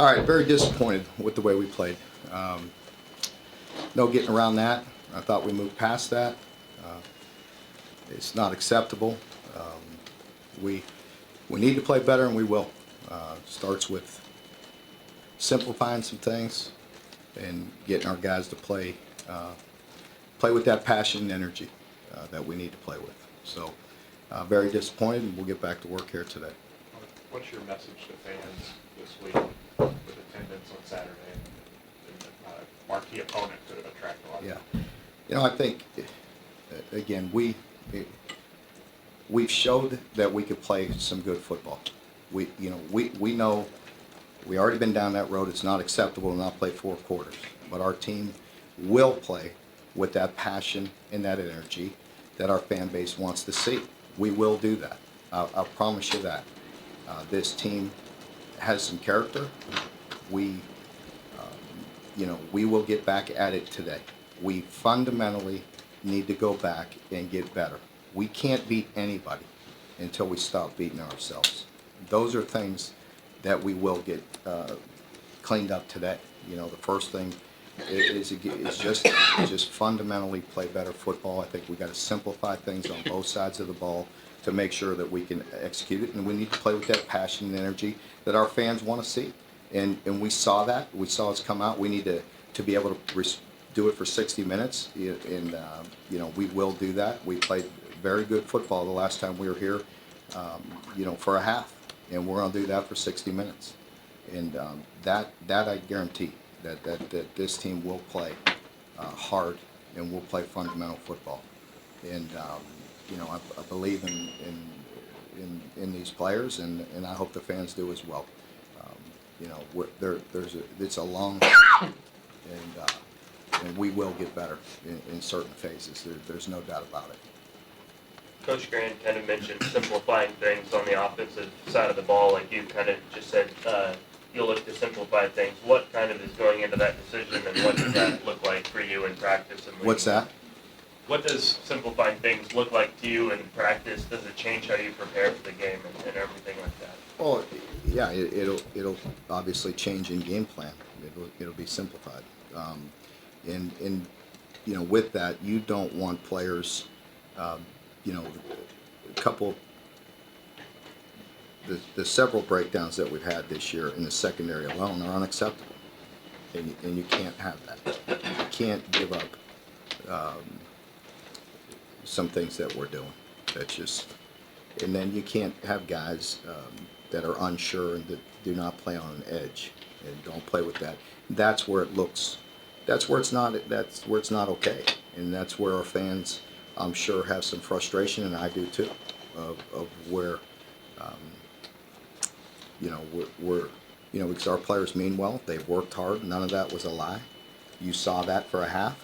All right, very disappointed with the way we played. Um, no getting around that. I thought we moved past that. Uh, it's not acceptable. We we need to play better, and we will. Starts with simplifying some things and getting our guys to play with that passion and energy that we need to play with. So, very disappointed, and we'll get back to work here today. What's your message to fans this week with attendance on Saturday? And marquee opponent could have attracted a lot of Yeah, I think again we've showed that we could play some good football. We know we already been down that road. It's not acceptable to not play 4 quarters, but our team will play with that passion and that energy that our fan base wants to see. We will do that. I'll promise you that. This team has some character. We we will get back at it today. We fundamentally need to go back and get better. We can't beat anybody until we stop beating ourselves. Those are things that we will get cleaned up today. The first thing is just fundamentally play better football. I think we got to simplify things on both sides of the ball to make sure that we can execute it, and we need to play with that passion and energy that our fans want to see. And we saw that. We saw us come out. We need to be able to do it for 60 minutes, and we will do that. We played very good football the last time we were here, for a half, and we're going to do that for 60 minutes. And that I guarantee that this team will play hard and will play fundamental football. And I believe in these players, and I hope the fans do as well. It's a long and we will get better in certain phases. There's no doubt about it. Coach Grant kind of mentioned simplifying things on the offensive side of the ball, like you kind of just said. You'll look to simplify things. What kind of is going into that decision, and what does that look like for you in practice? And What's that? What does simplifying things look like to you in practice? Does it change how you prepare for the game and everything like that? Well, yeah, it'll obviously change in game plan. It'll be simplified, and with that, you don't want players, a couple. The several breakdowns that we've had this year in the secondary alone are unacceptable, and you can't have that. You can't give up some things that we're doing. That's just, and then you can't have guys that are unsure and that do not play on an edge and don't play with that. That's where it looks. That's where it's not. That's where it's not okay, and that's where our fans, I'm sure, have some frustration, and I do too, of where. We're because our players mean well. They've worked hard. None of that was a lie. You saw that for a half.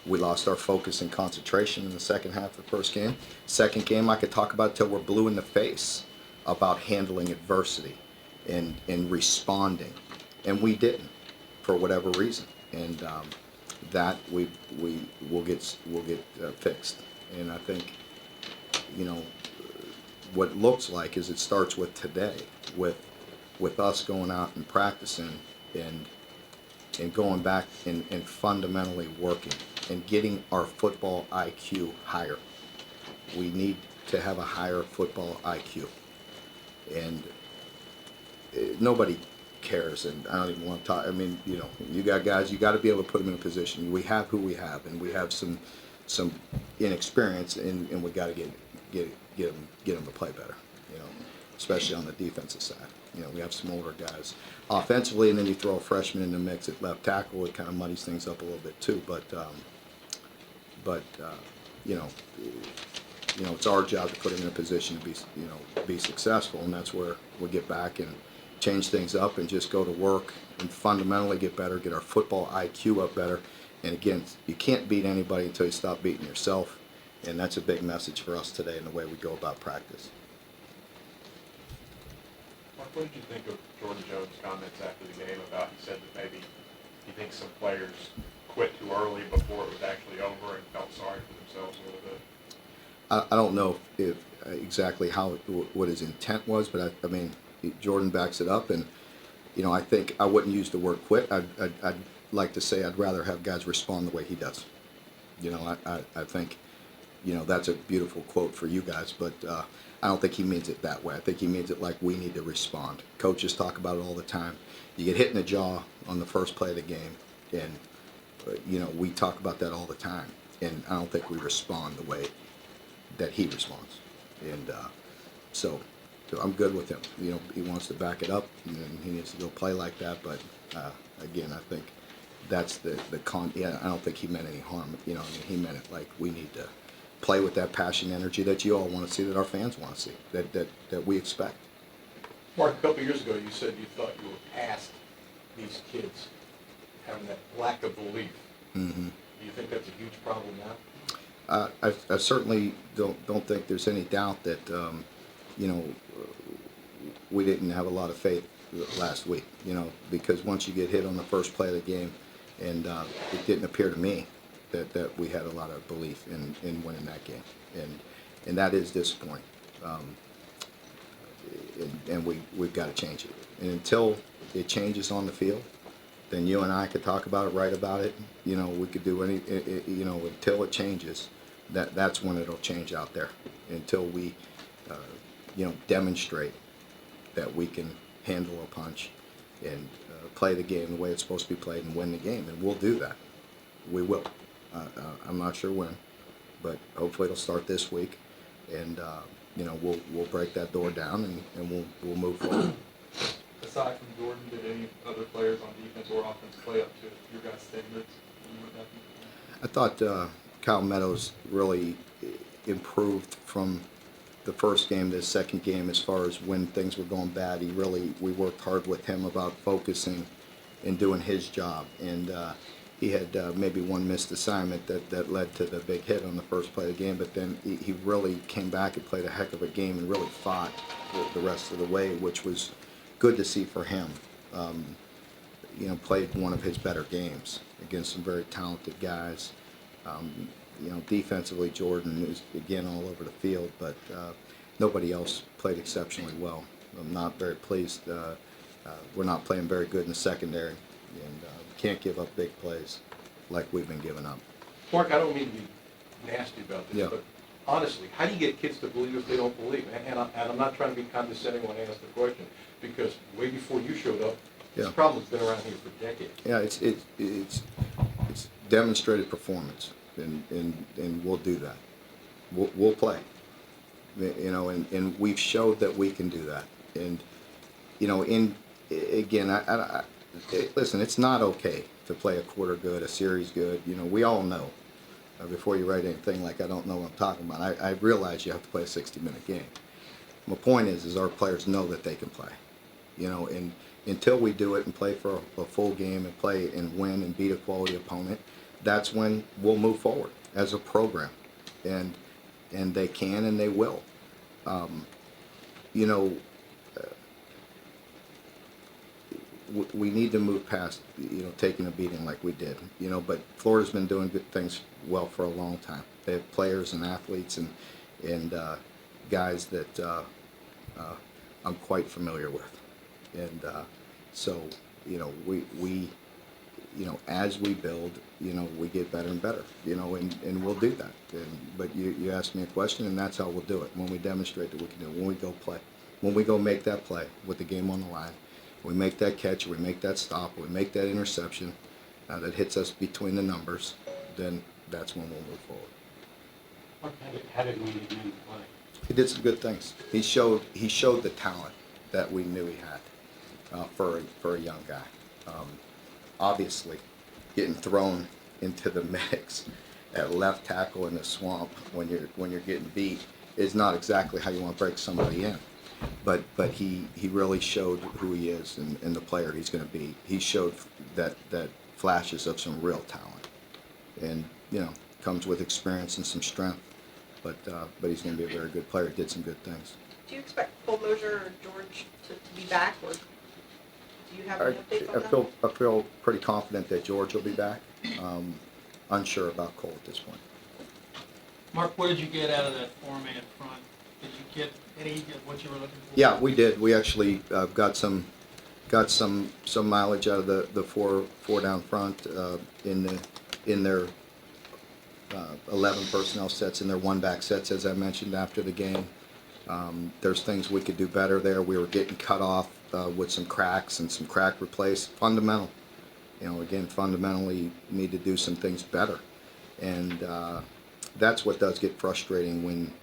We lost our focus and concentration in the second half of the first game. Second game, I could talk about till we're blue in the face about handling adversity and responding, and we didn't for whatever reason. And that we will get fixed. And I think what it looks like is it starts with today, with us going out and practicing and going back and fundamentally working and getting our football IQ higher. We need to have a higher football IQ, and nobody cares, and I don't even want to talk. I mean, you got guys, you got to be able to put them in a position. We have who we have, and we have some inexperience, and we got to get them to play better, especially on the defensive side. We have some older guys offensively, and then you throw a freshman in the mix at left tackle. It kind of muddies things up a little bit too. But it's our job to put him in a position to be successful, and that's where we get back and change things up and just go to work and fundamentally get better, get our football IQ up better. And again, you can't beat anybody until you stop beating yourself, and that's a big message for us today in the way we go about practice. Mark, what did you think of Jordan Jones' comments after the game about, he said that maybe he thinks some players quit too early before it was actually over and felt sorry for themselves a little bit? I don't know if exactly what his intent was, but I mean, Jordan backs it up, and I think I wouldn't use the word quit. I'd like to say I'd rather have guys respond the way he does. I think, that's a beautiful quote for you guys, but I don't think he means it that way. I think he means it like we need to respond. Coaches talk about it all the time. You get hit in the jaw on the first play of the game, and we talk about that all the time. And I don't think we respond the way that he responds. And so I'm good with him. He wants to back it up, and he needs to go play like that. But again, I think that's yeah, I don't think he meant any harm. He meant it like we need to play with that passion, energy that you all want to see, that our fans want to see, that we expect. Mark, a couple of years ago, you said you thought you were past these kids having that lack of belief. Mm-hmm. Do you think that's a huge problem now? I certainly don't think there's any doubt that we didn't have a lot of faith last week. Because once you get hit on the first play of the game, and it didn't appear to me that we had a lot of belief in winning that game, and that is disappointing. And we've got to change it. And until it changes on the field, then you and I could talk about it, write about it. We could do until it changes. That's when it'll change out there. Until we, demonstrate that we can handle a punch and play the game the way it's supposed to be played and win the game, and we'll do that. We will. I'm not sure when, but hopefully it'll start this week, and we'll break that door down and we'll move forward. Aside from Jordan, did any other players on defense or offense play up to your guys' standards? I thought Kyle Meadows really improved from the first game to the second game as far as when things were going bad. We worked hard with him about focusing and doing his job. And he had maybe one missed assignment that led to the big hit on the first play of the game, but then he really came back and played a heck of a game and really fought the rest of the way, which was good to see for him. Played one of his better games against some very talented guys. Defensively, Jordan is again all over the field, but nobody else played exceptionally well. I'm not very pleased. We're not playing very good in the secondary, and can't give up big plays like we've been giving up. Mark, I don't mean to be nasty about this, Yeah. but honestly, how do you get kids to believe if they don't believe? And I'm not trying to be condescending when I ask the question, because way before you showed up, Yeah. this problem's been around here for decades. Yeah, it's demonstrated performance, and we'll do that. We'll play, and we've showed that we can do that. And again, listen, it's not okay to play a quarter good, a series good. We all know. Before you write anything like I don't know what I'm talking about, I realize you have to play a 60-minute game. My point is our players know that they can play. And until we do it and play for a full game and play and win and beat a quality opponent, that's when we'll move forward as a program. And they can and they will. We need to move past, taking a beating like we did. But Florida's been doing good things well for a long time. They have players and athletes and guys that I'm quite familiar with. And so, we as we build, we get better and better, and we'll do that. But you asked me a question, and that's how we'll do it, when we demonstrate that we can do it, when we go play. When we go make that play with the game on the line, we make that catch, we make that stop, we make that interception that hits us between the numbers, then that's when we'll move forward. How did Randy Newman play? He did some good things. He showed the talent that we knew he had for a young guy. Obviously, getting thrown into the mix at left tackle in the swamp when you're getting beat is not exactly how you want to break somebody in. But he really showed who he is and the player he's going to be. He showed that flashes of some real talent, and comes with experience and some strength. But he's going to be a very good player. He did some good things. Do you expect Cole Mosier or George to be back, or do you have any updates on that? I feel pretty confident that George will be back. Unsure about Cole at this point. Mark, what did you get out of that four-man front? Did you get any of what you were looking for? Yeah, we did. We actually got some got some mileage out of the four down front in their 11 personnel sets, in their one back sets, as I mentioned after the game. There's things we could do better there. We were getting cut off with some cracks and some crack replace. Fundamental, again, fundamentally need to do some things better, and that's what does get frustrating when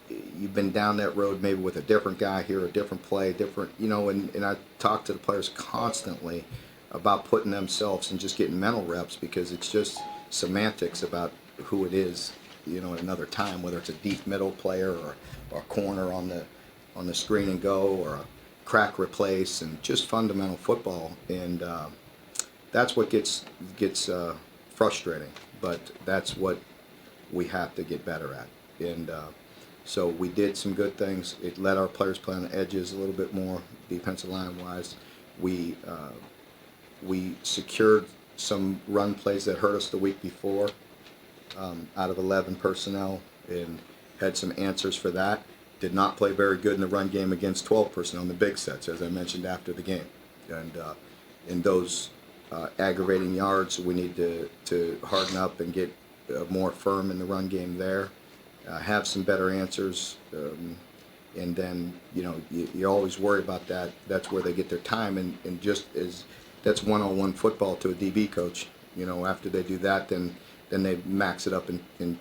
you've been down that road, maybe with a different guy here, a different play, different, and I talk to the players constantly about putting themselves and just getting mental reps, because it's just semantics about who it is, at another time, whether it's a deep middle player or a corner on the screen and go, or a crack replace, and just fundamental football. And that's what gets frustrating, but that's what we have to get better at. And so we did some good things. It let our players play on the edges a little bit more, defensive line wise. We secured some run plays that hurt us the week before out of 11 personnel, and had some answers for that. Did not play very good in the run game against 12 personnel in the big sets, as I mentioned after the game. And in those aggravating yards, we need to harden up and get more firm in the run game there. Have some better answers, and then you always worry about that. That's where they get their time, and just as that's one-on-one football to a DB coach. After they do that, then they max it up and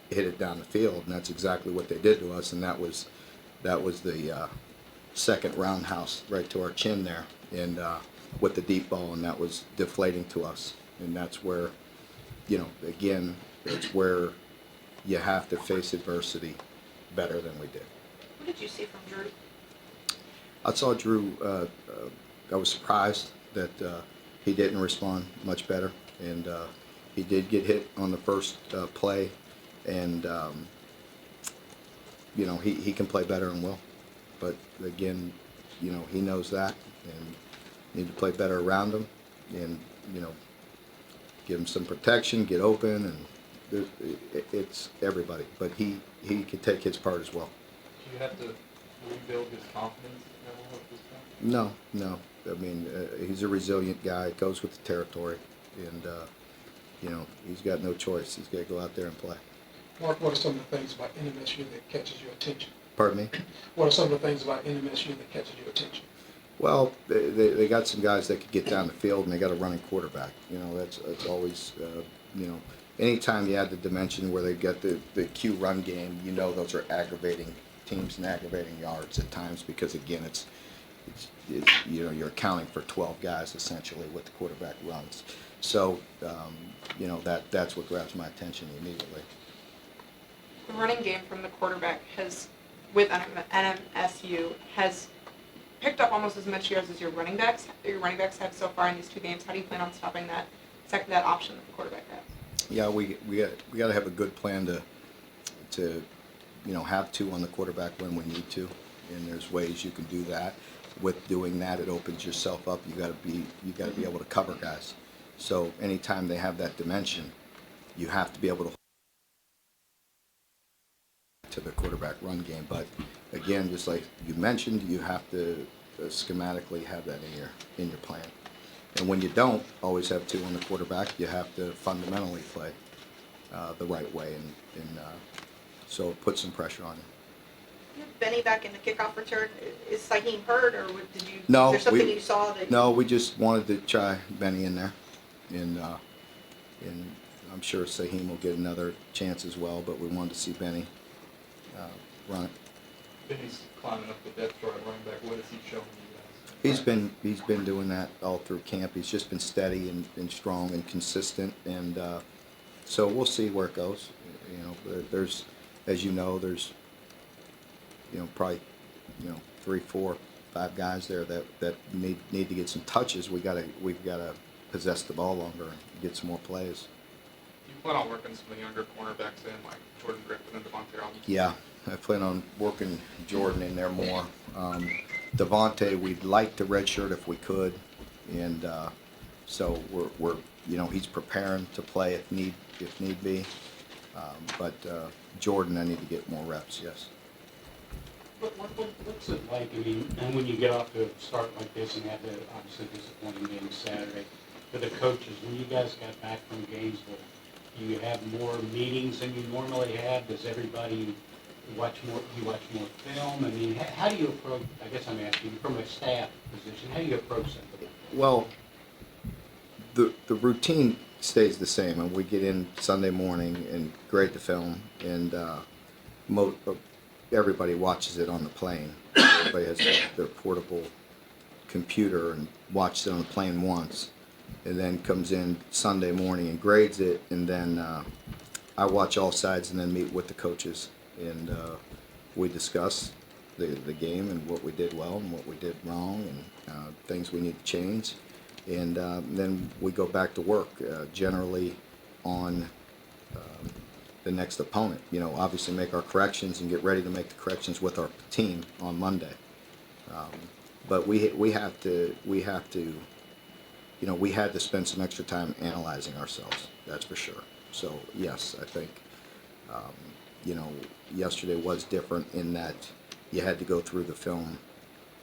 hit it down the field, and that's exactly what they did to us. And that was the second roundhouse right to our chin there, and with the deep ball, and that was deflating to us. And that's where, again, it's where you have to face adversity better than we did. What did you see from Drew? I saw Drew, I was surprised that he didn't respond much better, and he did get hit on the first play, and he can play better and will. But again, he knows that, and need to play better around him, and give him some protection, get open, and it's everybody, but he could take his part as well. Do you have to rebuild his confidence level at this point? No. I mean, he's a resilient guy. It goes with the territory, and he's got no choice. He's got to go out there and play. Mark, what are some of the things about NMSU that catches your attention? Pardon me? What are some of the things about NMSU that catches your attention? Well, they got some guys that could get down the field, and they got a running quarterback. That's always, anytime you add the dimension where they get the Q run game, those are aggravating teams and aggravating yards at times, because again, it's you're accounting for 12 guys essentially with the quarterback runs. So that's what grabs my attention immediately. The running game from the quarterback with NMSU has picked up almost as much yards as your running backs have so far in these two games. How do you plan on stopping that option that the quarterback has? Yeah, we got to have a good plan to have two on the quarterback when we need to, and there's ways you can do that. With doing that, it opens yourself up. You got to be able to cover guys. So anytime they have that dimension, you have to be able to the quarterback run game. But again, just like you mentioned, you have to schematically have that in your plan. And when you don't always have two on the quarterback, you have to fundamentally play the right way, and so it puts some pressure on you. You have Benny back in the kickoff return. Is Saheem hurt, or did you? No, is there something you saw that? No, we just wanted to try Benny in there, and I'm sure Saheem will get another chance as well. But we wanted to see Benny run it. Benny's climbing up the depth chart at running back. What has he shown you guys? He's been doing that all through camp. He's just been steady and strong and consistent, and so we'll see where it goes. There's, as there's probably 3, 4, 5 guys there that need to get some touches. We've got to possess the ball longer and get some more plays. Do you plan on working some of the younger cornerbacks in, like Jordan Griffin and Devontae Robinson? Yeah, I plan on working Jordan in there more. Devontae, we'd like to redshirt if we could, and so we're he's preparing to play if need be. But Jordan, I need to get more reps. Yes. What's it like, I mean, and when you get off to a start like this and have the obviously disappointing game Saturday, for the coaches, when you guys got back from Gainesville, do you have more meetings than you normally have? Does everybody watch more film? I mean, how do you approach, I guess I'm asking, from a staff position, how do you approach something? Well, the routine stays the same, and we get in Sunday morning and grade the film, and everybody watches it on the plane. Everybody has their portable computer and watches it on the plane once, and then comes in Sunday morning and grades it, and then I watch all sides and then meet with the coaches, and we discuss the game and what we did well and what we did wrong and things we need to change, and then we go back to work, generally on the next opponent. You know, obviously make our corrections and get ready to make the corrections with our team on Monday. But we have to, you know, we had to spend some extra time analyzing ourselves, that's for sure. So yes, I think, you know, yesterday was different in that you had to go through the film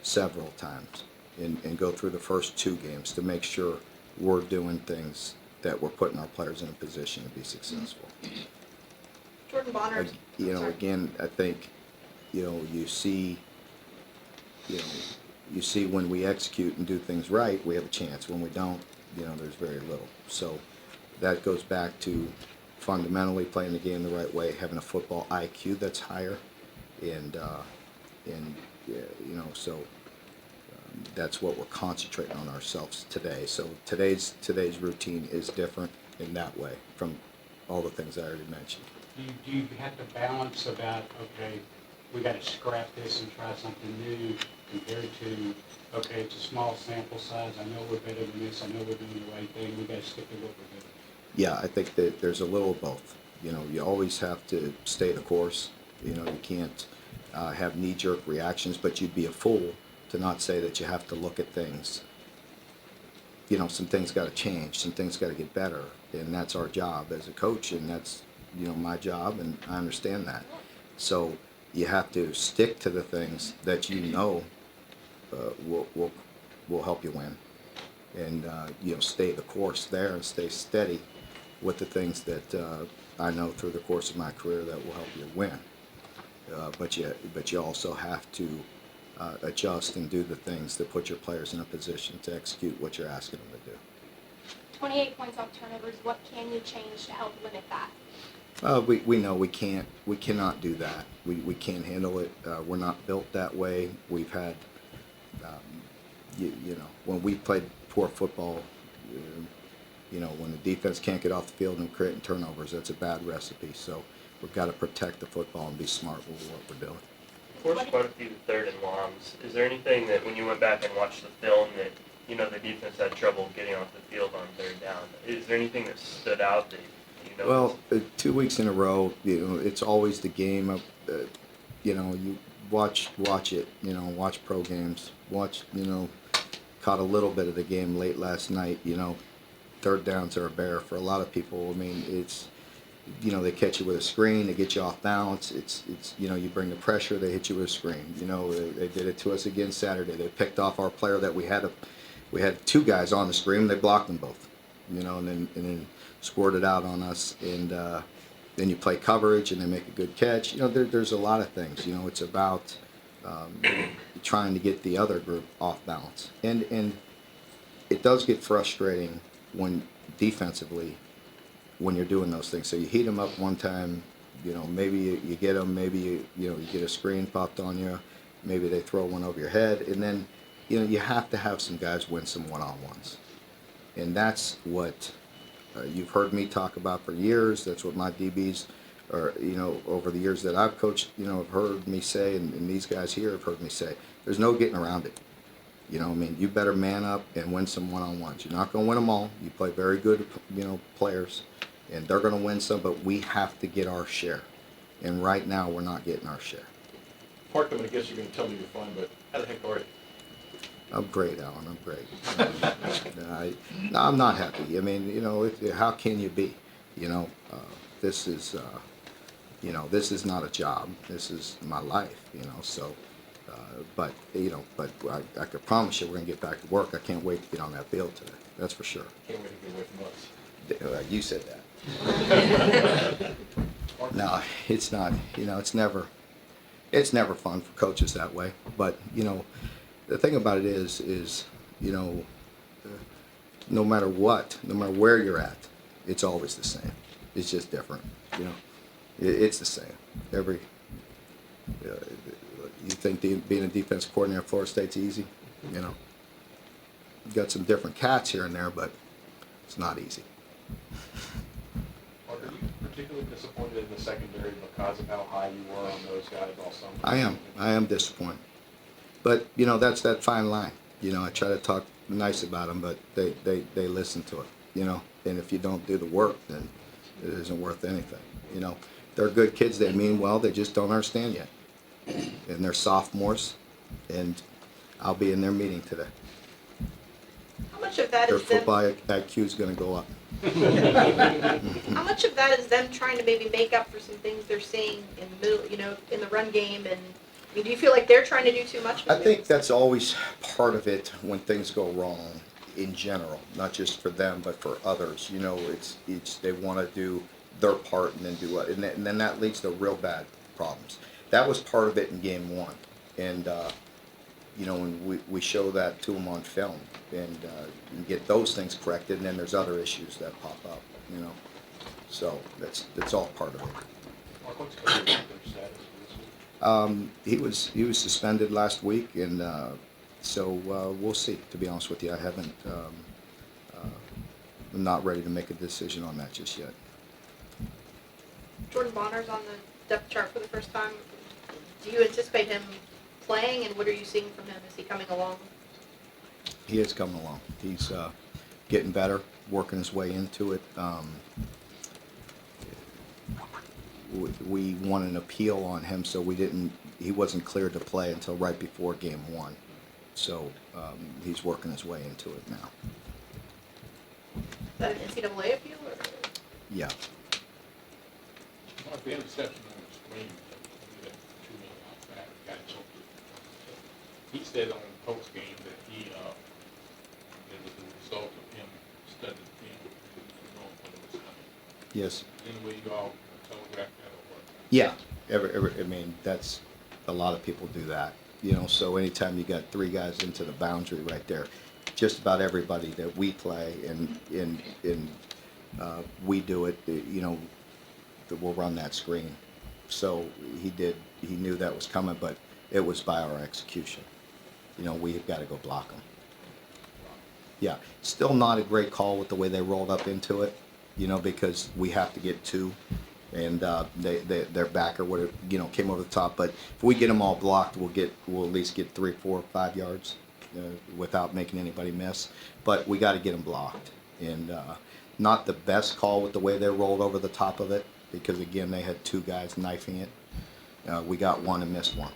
several times and go through the first two games to make sure we're doing things that we're putting our players in a position to be successful. Jordan Bonner. You know, Sorry. again, I think, you know, you see when we execute and do things right, we have a chance. When we don't, you know, there's very little. So that goes back to fundamentally playing the game the right way, having a football IQ that's higher, and yeah, you know, so that's what we're concentrating on ourselves today. So today's routine is different in that way from all the things I already mentioned. Do you have to balance about, okay, we got to scrap this and try something new, compared to, okay, it's a small sample size, I know we're better than this, I know we're doing the right thing, we got to stick to what we're doing? Yeah, I think that there's a little of both. You know, you always have to stay the course. You know, you can't have knee-jerk reactions, but you'd be a fool to not say that you have to look at things. You know, some things got to change, some things got to get better, and that's our job as a coach, and that's, you know, my job, and I understand that. So you have to stick to the things that you know will help you win, and you know, stay the course there and stay steady with the things that I know through the course of my career that will help you win. But you also have to adjust and do the things that put your players in a position to execute what you're asking them to do. 28 points off turnovers. What can you change to help limit that? We know we cannot do that. We can't handle it. We're not built that way. We've had, you know, when we played poor football, you know, when the defense can't get off the field and creating turnovers, that's a bad recipe. So we've got to protect the football and be smart with what we're doing. Forced quite a few third and longs. Is there anything that when you went back and watched the film that, you know, the defense had trouble getting off the field on third down? Is there anything that stood out that you know? Well, 2 weeks in a row, you know, it's always the game of, you know, you watch it, you know, watch pro games, you know, caught a little bit of the game late last night, you know, third downs are a bear for a lot of people. I mean, it's, you know, they catch you with a screen, they get you off balance. It's you know, you bring the pressure, they hit you with a screen. You know, they did it to us again Saturday. They picked off our player that we had two guys on the screen, they blocked them both. You know, and then scored it out on us, and then you play coverage and they make a good catch. You know, there's a lot of things. You know, it's about trying to get the other group off balance, and it does get frustrating when defensively when you're doing those things. So you heat them up one time, you know, maybe you get them, maybe you know, you get a screen popped on you, maybe they throw one over your head, and then, you know, you have to have some guys win some one-on-ones, and that's what you've heard me talk about for years. That's what my DBs are, you know, over the years that I've coached, you know, have heard me say, and these guys here have heard me say, there's no getting around it. You know, I mean, you better man up and win some one-on-ones. You're not going to win them all. You play very good, you know, players, and they're going to win some, but we have to get our share. And right now, we're not getting our share. Parkman, I guess you're going to tell me you're fine, but how the heck are you? I'm great, Alan. I'm great. No, I'm not happy. I mean, you know, how can you be? You know, this is, you know, this is not a job. This is my life. You know, so But I could promise you we're gonna get back to work. I can't wait to get on that field today. That's for sure. Can't wait to get away from us. You said that. No, it's not. It's never fun for coaches that way. But the thing about it is no matter what, no matter where you're at, it's always the same. It's just different. It's the same. You think being a defense coordinator at Florida State's easy? You got some different cats here and there, but it's not easy. Are you particularly disappointed in the secondary because of how high you were on those guys all summer? I am disappointed. But, that's that fine line. I try to talk nice about them, but they listen to it, And if you don't do the work, then it isn't worth anything, They're good kids. They mean well. They just don't understand yet. And they're sophomores, and I'll be in their meeting today. How much of that Their is them, football IQ is going to go up. how much of that is them trying to maybe make up for some things they're seeing in the middle, in the run game? And do you feel like they're trying to do too much? I think that's always part of it when things go wrong in general, not just for them, but for others. It's they want to do their part and then do what, and then that leads to real bad problems. That was part of it in game one, and when we show that to them on film and get those things corrected, and then there's other issues that pop up, So that's all part of it. Mark, what's Cody Walker's status this week? He was suspended last week, and so we'll see. To be honest with you, I haven't. I'm not ready to make a decision on that just yet. Jordan Bonner's on the depth chart for the first time. Do you anticipate him playing, and what are you seeing from him? Is he coming along? He is coming along. He's getting better, working his way into it. We won an appeal on him, so he wasn't cleared to play until right before game one. So he's working his way into it now. Is that an NCAA appeal? Or? Yeah. Mark, the interception on the screen, that 2 minute outside, got choked. He said on the post game that it was the result of him studying the film and knowing when it was coming. Yes. Anyway, you all telegraphed that or what? Yeah. That's a lot of people do that. So anytime you got 3 guys into the boundary right there, just about everybody that we play and we do it, we'll run that screen. So he knew that was coming, but it was by our execution. We've got to go block them. Yeah, still not a great call with the way they rolled up into it, because we have to get 2, and their backer would have, came over the top. But if we get them all blocked, we'll at least get 3, 4, 5 yards without making anybody miss. But we got to get them blocked, and not the best call with the way they rolled over the top of it, because again they had 2 guys knifing it. We got 1 and missed 1.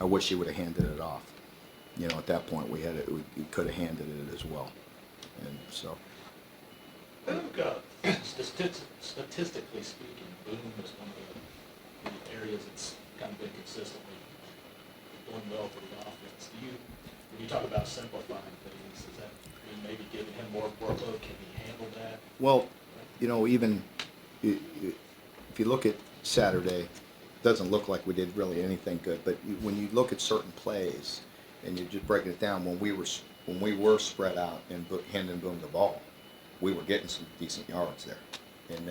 I wish he would have handed it off. At that point we could have handed it as well, and so. Statistically speaking, Boone is one of the areas that's kind of been consistently doing well for the offense. When you talk about simplifying things, does that mean maybe giving him more workload? Can he handle that? Well, even if you look at Saturday, it doesn't look like we did really anything good. But when you look at certain plays and you just break it down, when we were spread out and handing Boone the ball, we were getting some decent yards there. And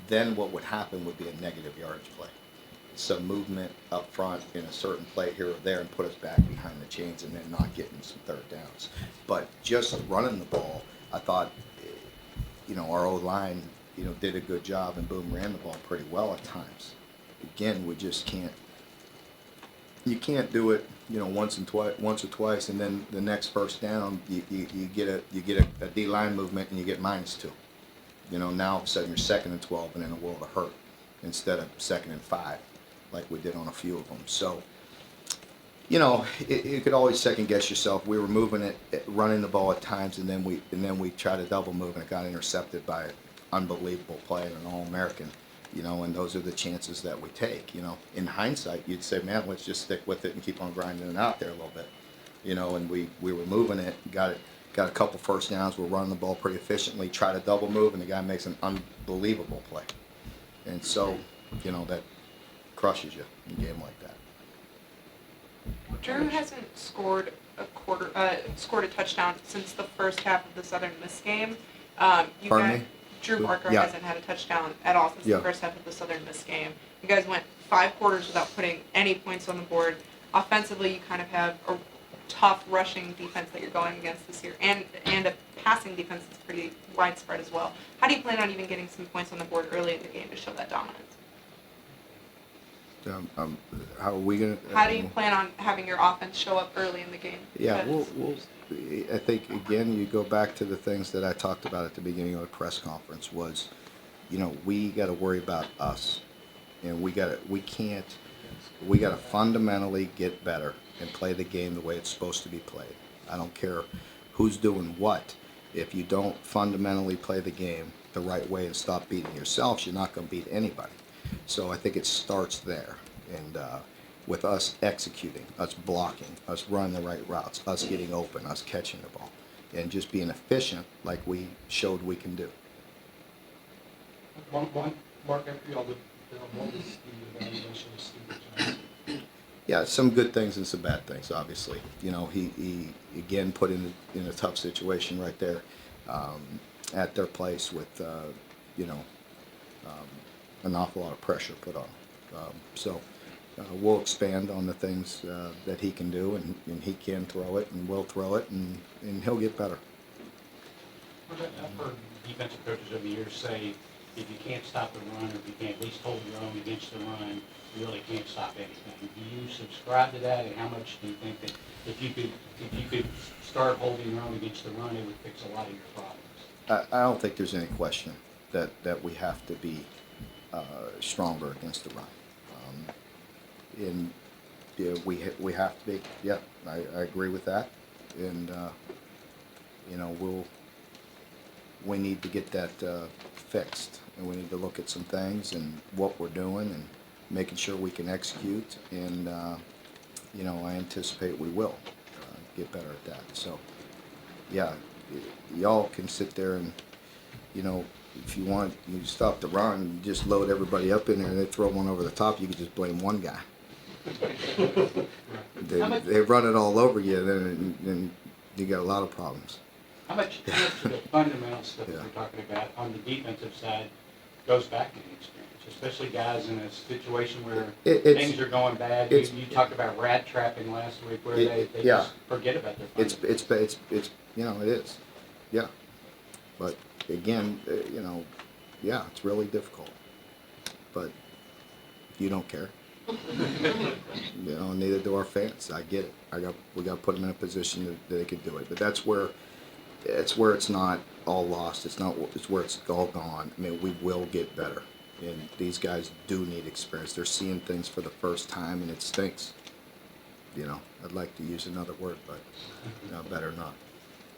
then what would happen would be a negative yardage play. Some movement up front in a certain play here or there and put us back behind the chains and then not getting some third downs. But just running the ball, I thought, our O-line, did a good job, and Boone ran the ball pretty well at times. Again, we just can't. You can't do it, once or twice, and then the next first down, you get a D-line movement and you get -2. Now all of a sudden you're 2nd and 12 and in a world of hurt instead of 2nd and 5, like we did on a few of them. So, you could always second guess yourself. We were moving it, running the ball at times, and then we tried to double move and it got intercepted by an unbelievable play and an All-American. you know, and those are the chances that we take, you know. In hindsight, you'd say, man, let's just stick with it and keep on grinding it out there a little bit, you know, and we were moving it, got a couple first downs, we're running the ball pretty efficiently, try to double move, and the guy makes an unbelievable play. And so, you know, that crushes you in a game like that. Drew hasn't scored a touchdown since the first half of the Southern Miss game. Pardon me? Drew Barker Yeah. hasn't had a touchdown at all since Yeah. the first half of the Southern Miss game. You guys went 5 quarters without putting any points on the board. Offensively, you kind of have a tough rushing defense that you're going against this year, and a passing defense that's pretty widespread as well. How do you plan on even getting some points on the board early in the game to show that dominance? How are we gonna? How do you plan on having your offense show up early in the game? Yeah, Because- I think, again, you go back to the things that I talked about at the beginning of the press conference was, you know, we got to worry about us. And we got to fundamentally get better and play the game the way it's supposed to be played. I don't care who's doing what. If you don't fundamentally play the game the right way and stop beating yourselves, you're not going to beat anybody. So I think it starts there. And with us executing, us blocking, us running the right routes, us getting open, us catching the ball, and just being efficient like we showed we can do. Mark, after y'all did, what was the evaluation of Stoops Monday? Yeah, some good things and some bad things, obviously. You know, he again put in a tough situation right there at their place with, you know, an awful lot of pressure put on him. So we'll expand on the things that he can do, and he can throw it, and will throw it, and he'll get better. I've heard defensive coaches over the years say, if you can't stop the run, or if you can't at least hold your own against the run, you really can't stop anything. Do you subscribe to that, and how much do you think that if you could start holding your own against the run, it would fix a lot of your problems? I don't think there's any question that we have to be stronger against the run. And yeah, we have to be. Yeah, I agree with that. And you know, we need to get that fixed, and we need to look at some things and what we're doing and making sure we can execute. And you know, I anticipate we will get better at that. So yeah, y'all can sit there and, you know, if you want, you stop the run, you just load everybody up in there, and they throw one over the top, you can just blame one guy. They run it all over you, then you got a lot of problems. How much of the fundamental stuff that we're talking about on the defensive side goes back to the experience, especially guys in a situation where things are going bad? You talked about rat trapping last week, where they just forget about their fundamentals. It's you know, it is, yeah. But again, you know, yeah, it's really difficult. But you don't care. You know, neither do our fans. I get it. We got to put them in a position that they could do it. But that's where it's not all lost. It's where it's all gone. I mean, we will get better. And these guys do need experience. They're seeing things for the first time, and it stinks. You know, I'd like to use another word, but better not.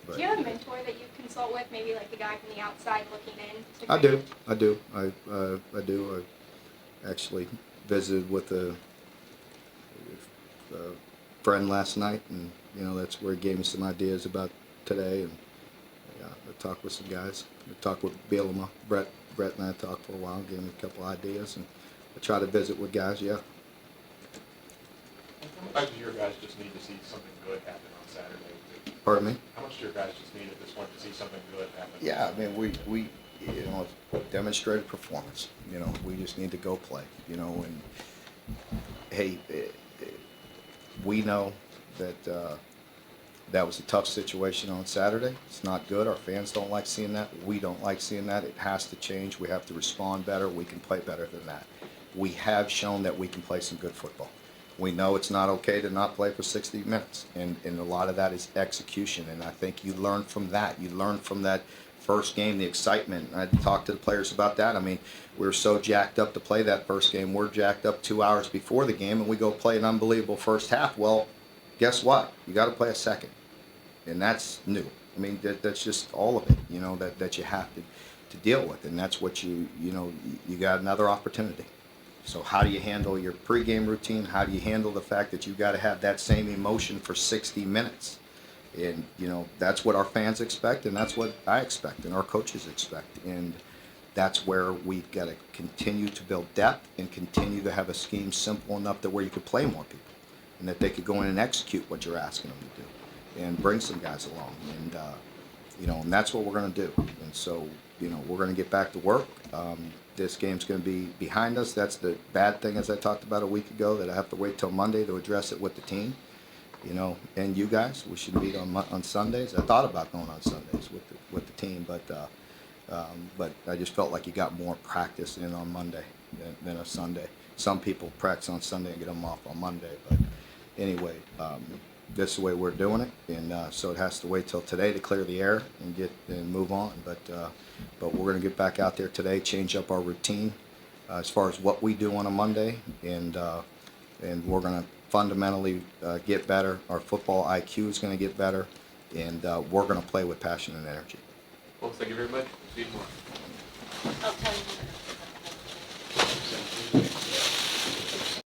But, do you have a mentor that you consult with, maybe like the guy from the outside looking in? I do. I do. I actually visited with a friend last night, and you know, that's where he gave me some ideas about today. And yeah, I talked with some guys. I talked with Bielema. Brett and I talked for a while, gave me a couple ideas, and I try to visit with guys. Yeah. How much do your guys just need to see something good happen on Saturday? Pardon me? How much do your guys just need at this point to see something good happen? Yeah, I mean, we you know, demonstrated performance. You know, we just need to go play. You know, and hey, we know that that was a tough situation on Saturday. It's not good. Our fans don't like seeing that. We don't like seeing that. It has to change. We have to respond better. We can play better than that. We have shown that we can play some good football. We know it's not okay to not play for 60 minutes, and a lot of that is execution, and I think you learn from that. You learn from that first game, the excitement. I talked to the players about that. I mean, we were so jacked up to play that first game. We're jacked up 2 hours before the game, and we go play an unbelievable first half. Well, guess what? You got to play a second, and that's new. I mean, that's just all of it, you know, that you have to to deal with, and that's what you got another opportunity. So how do you handle your pregame routine? How do you handle the fact that you got to have that same emotion for 60 minutes? And that's what our fans expect, and that's what I expect, and our coaches expect, and that's where we've got to continue to build depth and continue to have a scheme simple enough that where you could play more people, and that they could go in and execute what you're asking them to do, and bring some guys along, and and that's what we're going to do. And so we're going to get back to work. This game's going to be behind us. That's the bad thing, as I talked about a week ago, that I have to wait till Monday to address it with the team. And you guys, we should meet on Sundays. I thought about going on Sundays with the team, but I just felt like you got more practice in on Monday than a Sunday. Some people practice on Sunday and get them off on Monday, but anyway, this is the way we're doing it, and so it has to wait till today to clear the air and move on. But we're going to get back out there today, change up our routine as far as what we do on a Monday, and we're going to fundamentally get better. Our football IQ is going to get better, and we're going to play with passion and energy. Well, thank you very much. See you tomorrow.